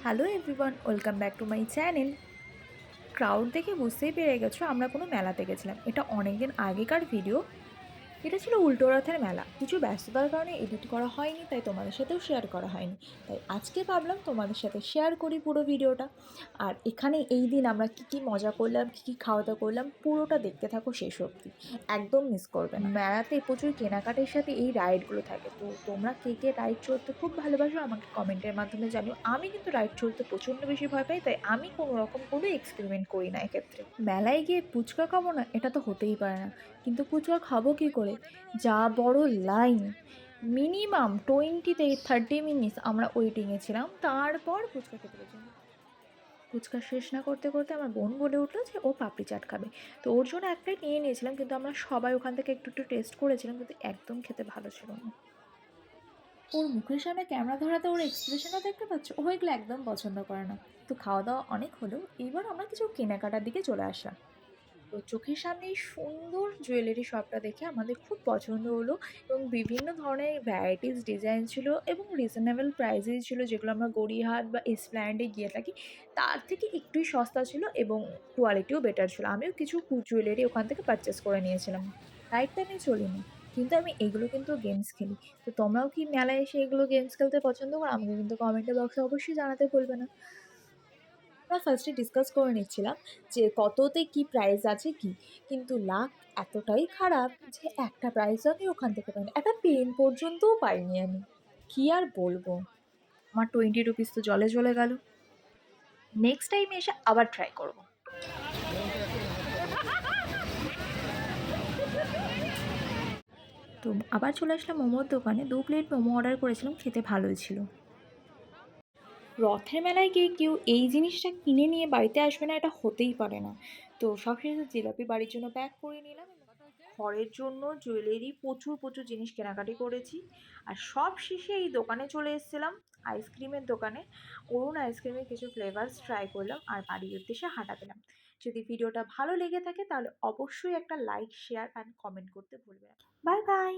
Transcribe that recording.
Hello everyone, welcome back to my channel. Crowd দেখে বুঝতেই পেরে গেছো আমরা কোনো মেলাতে গেছিলাম। এটা অনেক দিন আগেকার ভিডিও। এটা ছিল উল্টো রথের মেলা। কিছু ব্যস্ততার কারণে এডিট করা হয়নি, তাই তোমাদের সাথেও শেয়ার করা হয়নি। তাই আজকে ভাবলাম তোমাদের সাথে শেয়ার করি পুরো ভিডিওটা। আর এখানে এই দিন আমরা কী কী মজা করলাম, কী কী খাওয়া দাওয়া করলাম, পুরোটা দেখতে থাকো শেষ অবধি। একদম মিস করবে না। মেলাতে প্রচুর কেনাকাটার সাথে এই রাইডগুলো থাকে। তো তোমরা কে কে রাইড চড়তে খুব ভালোবাসো আমাকে কমেন্টের মাধ্যমে জানিও। আমি কিন্তু রাইড চড়তে প্রচণ্ড বেশি ভয় পাই, তাই আমি কোনো রকম কোনো এক্সপেরিমেন্ট করি না এক্ষেত্রে। মেলায় গিয়ে ফুচকা খাবো না, এটা তো হতেই পারে না। কিন্তু ফুচকা খাবো কী করে? যা বড় লাইন! মিনিমাম 20 থেকে 30 মিনিটস আমরা ওয়েটিংয়ে ছিলাম, তারপর ফুচকা খেতে পেরেছিলাম। ফুচকা শেষ না করতে করতে আমার বোন বলে উঠলো যে ও পাপড়ি চাট খাবে। তো ওর জন্য এক প্লেট নিয়ে নিয়েছিলাম, কিন্তু আমরা সবাই ওখান থেকে একটু একটু টেস্ট করেছিলাম, কিন্তু একদম খেতে ভালো ছিল না। ওর মুখের সামনে ক্যামেরা ধরাতে ওর এক্সপ্রেশনটা দেখতে পাচ্ছ, ও এগুলো একদম পছন্দ করে না। তো খাওয়া দাওয়া অনেক হলো, এইবার আমরা কিছু কেনাকাটার দিকে চলে আসলাম। তো চোখের সামনে এই সুন্দর জুয়েলারি শপটা দেখে আমাদের খুব পছন্দ হলো, এবং বিভিন্ন ধরনের ভ্যারাইটিস ডিজাইন ছিল এবং রিজনেবল প্রাইসেই ছিল, যেগুলো আমরা গড়িয়াহাট বা এসপ্ল্যানেডে গিয়ে থাকি তার থেকে একটুই সস্তা ছিল এবং কোয়ালিটিও বেটার ছিল। আমিও কিছু জুয়েলারি ওখান থেকে পারচেস করে নিয়েছিলাম। রাইডটা নিয়ে চলিনি, কিন্তু আমি এগুলো কিন্তু গেমস খেলি। তো তোমরাও কি মেলায় এসে এগুলো গেমস খেলতে পছন্দ করো? আমাকে কিন্তু কমেন্টের বক্সে অবশ্যই জানাতে ভুলবে না। আমরা ফার্স্টে ডিসকাস করে নিচ্ছিলাম যে কততে কি প্রাইস আছে কি, কিন্তু লাক এতটাই খারাপ যে একটা প্রাইসও আমি ওখান থেকে পাইনি, একটা পেন পর্যন্তও পাইনি আমি। কি আর বলবো, আমার 20 রুপিস তো জলে চলে গেল। নেক্সট টাইম এসে আবার ট্রাই করব। তো আবার চলে আসলাম মোমোর দোকানে, 2 প্লেট মোমো অর্ডার করেছিলাম, খেতে ভালোই ছিল। রথের মেলায় গিয়ে কেউ এই জিনিসটা কিনে নিয়ে বাড়িতে আসবে না, এটা হতেই পারে না। তো সবশেষে জিলাপি বাড়ির জন্য প্যাক করে নিলাম, এবং ঘরের জন্য জুয়েলারি প্রচুর প্রচুর জিনিস কেনাকাটি করেছি। আর সব শেষে এই দোকানে চলে এসেছিলাম, আইসক্রিমের দোকানে। অরুণ আইসক্রিমের কিছু ফ্লেভার্স ট্রাই করলাম আর বাড়ির উদ্দেশ্যে হাঁটা দিলাম। যদি ভিডিওটা ভালো লেগে থাকে তাহলে অবশ্যই একটা লাইক, শেয়ার অ্যান্ড কমেন্ট করতে ভুলবে না। Bye bye.